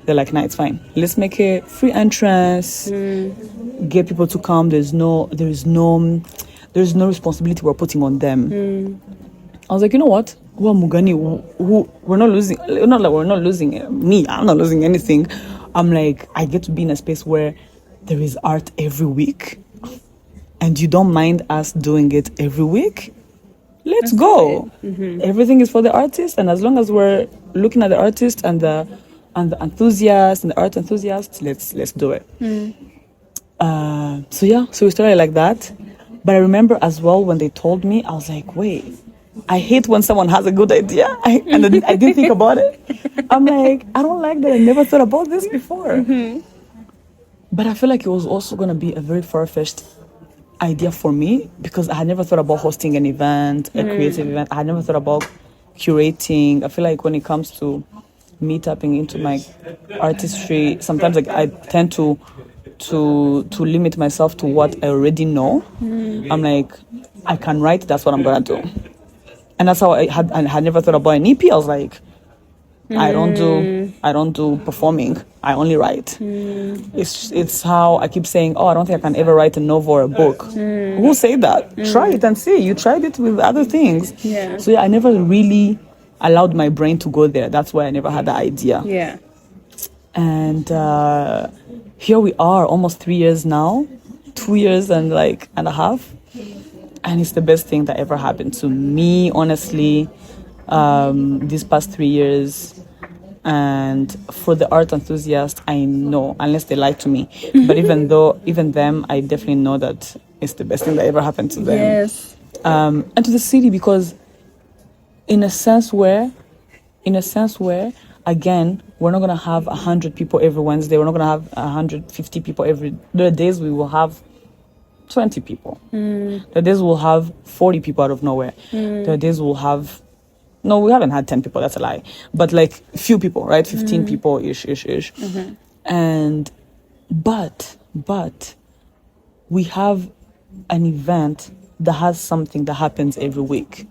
They're like, nah, it's fine. Let's make a free entrance, get people to come. There's no responsibility we're putting on them. I was like, you know what? We're Mugani, we're not losing, not like we're not losing me, I'm not losing anything. I'm like, I get to be in a space where there is art every week. And you don't mind us doing it every week? Let's go. Everything is for the artist, and as long as we're looking at the artist and the enthusiasts and the art enthusiasts, let's do it. So we started like that. But I remember as well when they told me, I was like, wait, I hate when someone has a good idea and then I didn't think about it. I'm like, I don't like that. I never thought about this before. But I feel like it was also going to be a very far-fetched idea for me because I had never thought about hosting an event, a creative event. I had never thought about curating. I feel like when it comes to me tapping into my artistry, sometimes I tend to limit myself to what I already know. I'm like, I can write, that's what I'm gonna do. And that's how I had never thought about an EP. I was like, I don't do performing. I only write. It's how I keep saying, I don't think I can ever write a novel or a book. Who say that? Try it and see. You tried it with other things. Yeah. So I never really allowed my brain to go there. That's why I never had the idea. Yeah. And here we are, almost 3 years now, 2 years and a half. And it's the best thing that ever happened to me, honestly. These past 3 years, and for the art enthusiast, I know, unless they lie to me, but even them, I definitely know that it's the best thing that ever happened to them. Yes. And to the city, because in a sense where again, we're not gonna have 100 people every Wednesday. We're not gonna have 150 people the days we will have 20 people. The days we'll have 40 people out of nowhere. The days we'll have no, we haven't had 10 people, that's a lie. But few people, right? 15 people ish. And but we have an event that has something that happens every week.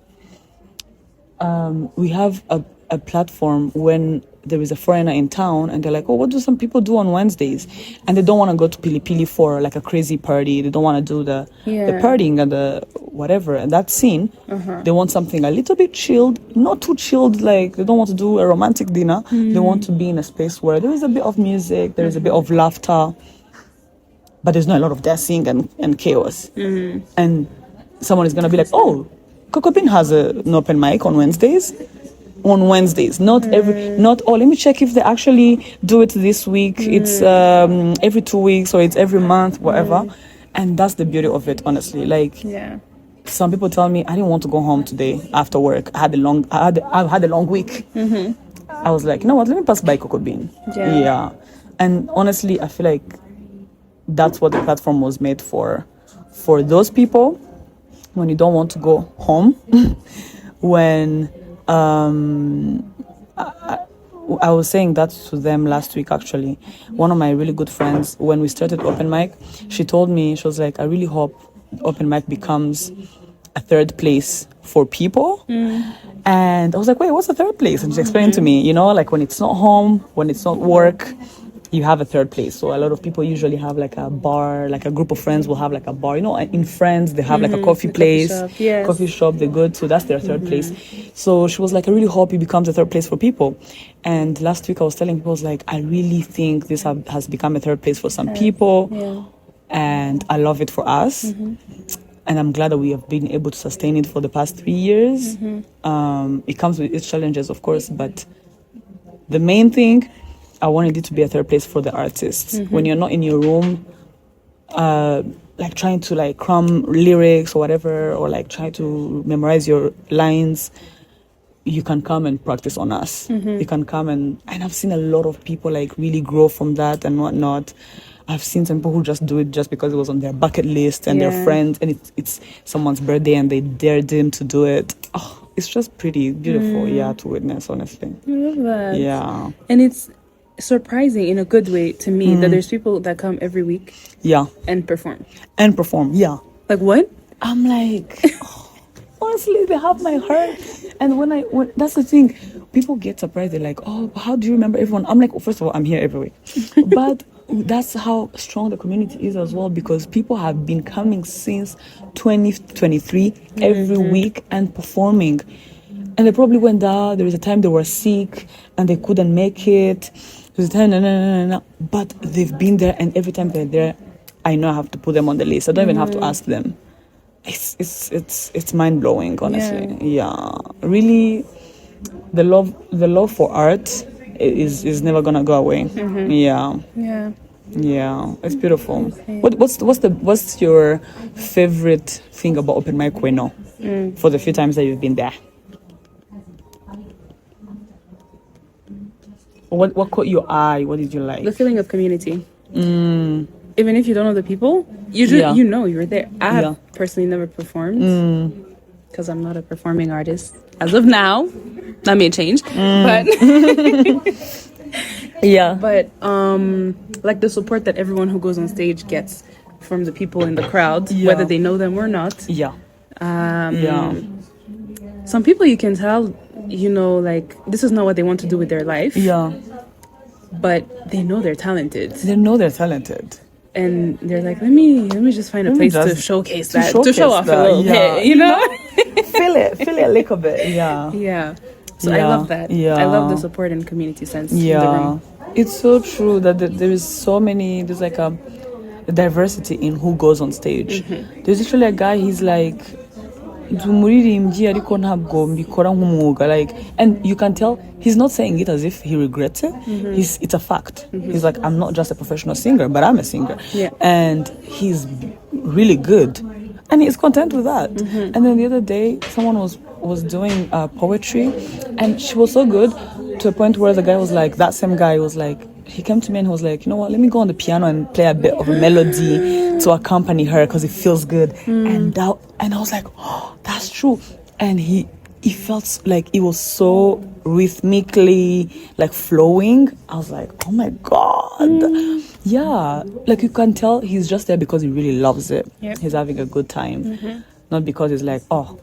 We have a platform when there is a foreigner in town and they're like, what do some people do on Wednesdays? And they don't want to go to Pili Pili for a crazy party. They don't want to do the partying and the whatever. And that scene, they want something a little bit chilled, not too chilled, they don't want to do a romantic dinner. They want to be in a space where there is a bit of music, there is a bit of laughter, but there's not a lot of dancing and chaos. And someone is going to be like, Coco Bean has an open mic on Wednesdays. Not let me check if they actually do it this week. It's every 2 weeks or it's every month, whatever. And that's the beauty of it, honestly. Some people tell me I didn't want to go home today after work. I had a long week. I was like, you know what, let me pass by Coco Bean. And honestly, I feel like that's what the platform was made for those people when you don't want to go home. When I was saying that to them last week, actually. One of my really good friends, when we started open mic, she told me, she was like, I really hope open mic becomes a third place for people. And I was like, wait, what's a third place? And she explained to me, you know, like when it's not home, when it's not work, you have a third place. So a lot of people usually have like a bar, like a group of friends will have like a bar. You know, in Friends, they have like a coffee place, coffee shop, they go to. That's their third place. So she was like, I really hope it becomes a third place for people. And last week I was telling people, I was like, I really think this has become a third place for some people. Yeah. And I love it for us. And I'm glad that we have been able to sustain it for the past 3 years. It comes with its challenges, of course, but the main thing, I wanted it to be a third place for the artists. When you're not in your room, like trying to like cram lyrics or whatever, or like try to memorize your lines, you can come and practice on us. You can come and I've seen a lot of people like really grow from that and whatnot. I've seen some people who just do it just because it was on their bucket list and their friends, and it's someone's birthday and they dared them to do it. Oh, it's just pretty beautiful, to witness, honestly. I love that. Yeah. And it's surprising in a good way to me that there's people that come every week. Yeah. And perform. Yeah. Like what? I'm like, honestly, they have my heart. And when that's the thing, people get surprised. They're like, oh, how do you remember everyone? I'm like, first of all, I'm here every week. But that's how strong the community is as well, because people have been coming since 2023 every week and performing. And they probably went down. There was a time they were sick and they couldn't make it. There's a time, but they've been there, and every time they're there, I know I have to put them on the list. I don't even have to ask them. It's mind blowing, honestly. Yeah, really, the love for art is never gonna go away. Yeah, it's beautiful. What's your favorite thing about open mic Weno for the few times that you've been there? What caught your eye? What did you like? The feeling of community. Even if you don't know the people, you know you're there. I have personally never performed because I'm not a performing artist as of now. That may change, but But like the support that everyone who goes on stage gets from the people in the crowd, whether they know them or not. Some people you can tell, you know, like this is not what they want to do with their life. But they know they're talented. And they're like, let me just find a place to showcase that, to show off a little bit, you know? feel it a little bit. So I love that. I love the support and community sense in the room. It's so true that there's like a diversity in who goes on stage. There's actually a guy, he's like, like, and you can tell he's not saying it as if he regrets it. It's a fact. He's like, I'm not just a professional singer, but I'm a singer. And he's really good, and he's content with that. And then the other day, someone was doing poetry, and she was so good to a point where the guy was like, that same guy was like, he came to me and he was like, you know what, let me go on the piano and play a bit of a melody to accompany her because it feels good. And I was like, oh, that's true. And he felt like it was so rhythmically like flowing. I was like, oh my God. Like you can tell he's just there because he really loves it. He's having a good time. Not because he's like, oh,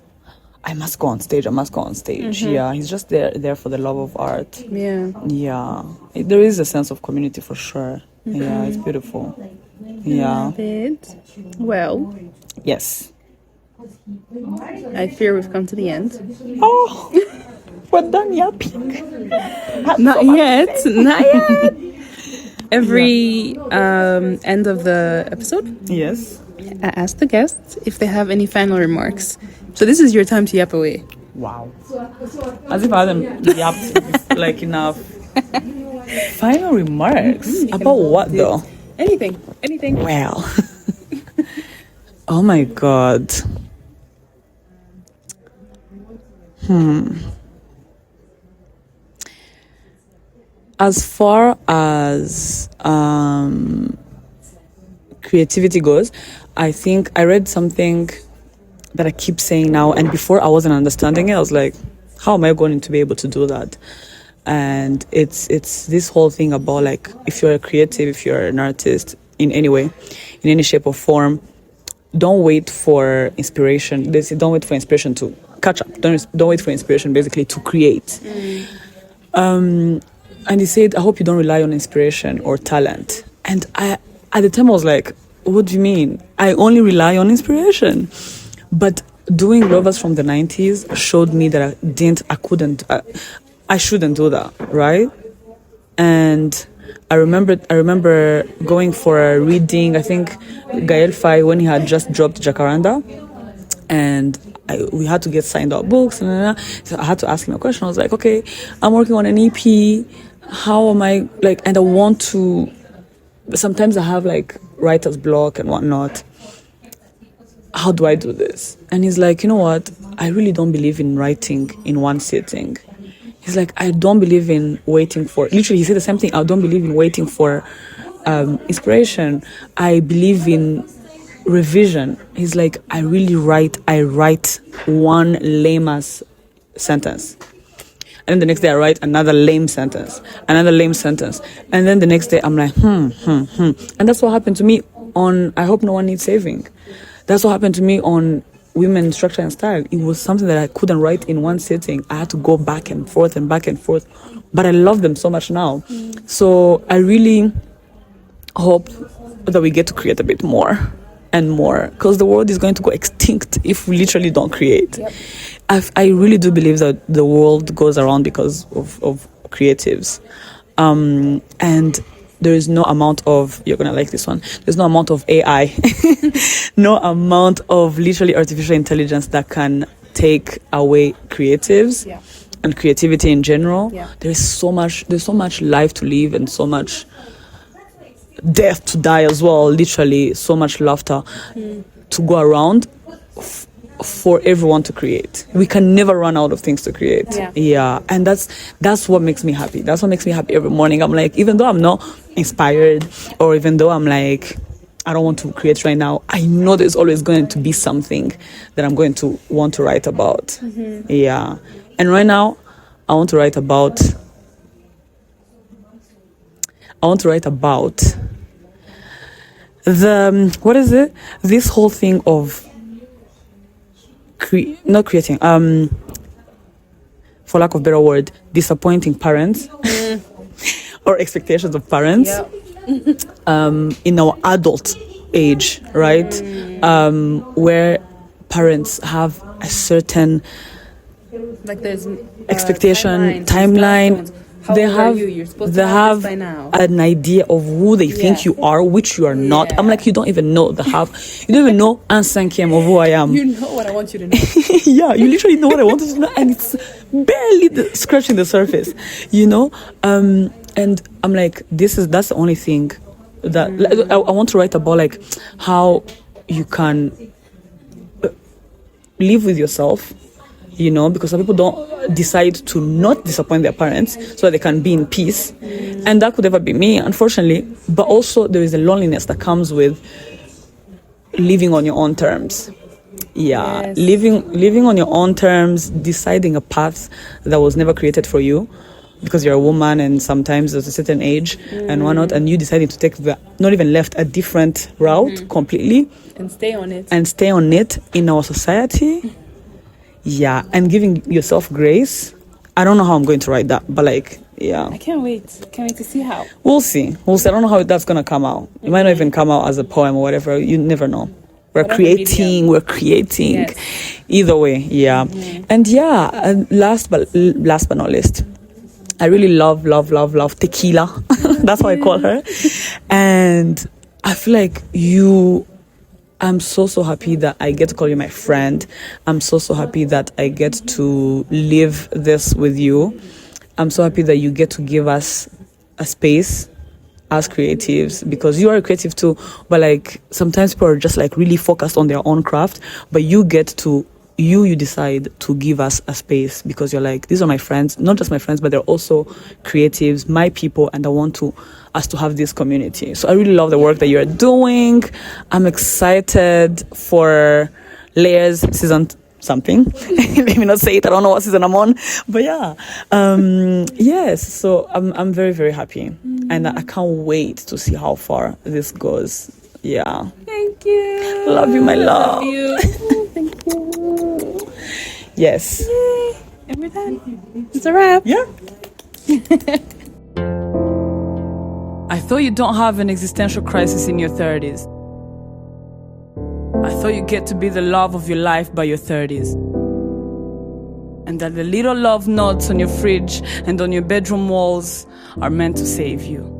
I must go on stage. He's just there for the love of art. There is a sense of community for sure. It's beautiful. Love it. Well, yes, I fear we've come to the end. Oh, we're done yapping. Not yet. Every end of the episode, yes, I ask the guests if they have any final remarks. So this is your time to yap away. Wow. As if I hadn't yapped like enough. Final remarks? About what though? Anything. Well. Oh my God. As far as creativity goes, I think I read something that I keep saying now, and before I wasn't understanding it. I was like, how am I going to be able to do that? And it's this whole thing about like, if you're a creative, if you're an artist in any way, in any shape or form, don't wait for inspiration. They say don't wait for inspiration to catch up. Don't wait for inspiration basically to create. And he said, I hope you don't rely on inspiration or talent. And I, at the time, I was like, what do you mean? I only rely on inspiration. But doing Lovers from the 90s showed me that I shouldn't do that, right? And I remember going for a reading, I think Gael Fai, when he had just dropped Jacaranda, and we had to get signed out books, so I had to ask him a question. I was like, okay, I'm working on an EP, how am I, like, and I want to, sometimes I have like writer's block and whatnot. How do I do this? And he's like, you know what? I really don't believe in writing in one sitting. He's like, I don't believe in waiting for, literally he said the same thing, I don't believe in waiting for inspiration. I believe in revision. He's like, I write one lame-ass sentence. And then the next day I write another lame sentence. And then the next day I'm like, And that's what happened to me on I Hope No One Needs Saving. That's what happened to me on Women, Structure and Style. It was something that I couldn't write in one sitting. I had to go back and forth. But I love them so much now. So I really hope that we get to create a bit more and more, because the world is going to go extinct if we literally don't create. Yep. I really do believe that the world goes around because of creatives. And there is no amount of, you're going to like this one, there's no amount of AI, no amount of literally artificial intelligence that can take away creatives and creativity in general. Yeah. There's so much life to live and so much death to die as well, literally so much laughter to go around for everyone to create. We can never run out of things to create. Yeah. And that's what makes me happy. That's what makes me happy every morning. I'm like, even though I'm not inspired, or even though I'm like, I don't want to create right now, I know there's always going to be something that I'm going to want to write about. Yeah. And right now I want to write about the what is it? This whole thing of not creating, for lack of a better word, disappointing parents or expectations of parents in our adult age, right? Where parents have a certain like there's timeline. They have an idea of who they think you are, which you are not. I'm like, you don't even know you don't even know un cinquième of who I am. You know what I want you to know. Yeah, you literally know what I want you to know, and it's barely scratching the surface, you know. And I'm like, that's the only thing that I want to write about, like how you can live with yourself. You know, because some people don't decide to not disappoint their parents so that they can be in peace. And that could ever be me, unfortunately. But also there is a loneliness that comes with living on your own terms. Yeah, living on your own terms, deciding a path that was never created for you because you're a woman and sometimes there's a certain age and whatnot, and you deciding to take not even left, a different route completely. And stay on it in our society. Yeah, and giving yourself grace. I don't know how I'm going to write that, but like, yeah. I can't wait to see how. We'll see. I don't know how that's going to come out. It might not even come out as a poem or whatever. You never know. We're creating. Yes. Either way, yeah. And yeah, and last but not least, I really love Tequila. That's how I call her. And I feel like I'm so happy that I get to call you my friend. I'm so happy that I get to live this with you. I'm so happy that you get to give us a space as creatives, because you are a creative too, but like sometimes people are just like really focused on their own craft, but you get to you decide to give us a space because you're like, these are my friends, not just my friends, but they're also creatives, my people, and I want us to have this community. So I really love the work that you're doing. I'm excited for Layers season something. Let me not say it, I don't know what season I'm on, but yeah. Yes, so I'm very, very happy, and I can't wait to see how far this goes. Yeah. Thank you. Love you, my love. Love you. Thank you. Yes. Yay. And we're done. It's a wrap. Yeah. I thought you don't have an existential crisis in your 30s. I thought you get to be the love of your life by your 30s. And that the little love notes on your fridge and on your bedroom walls are meant to save you.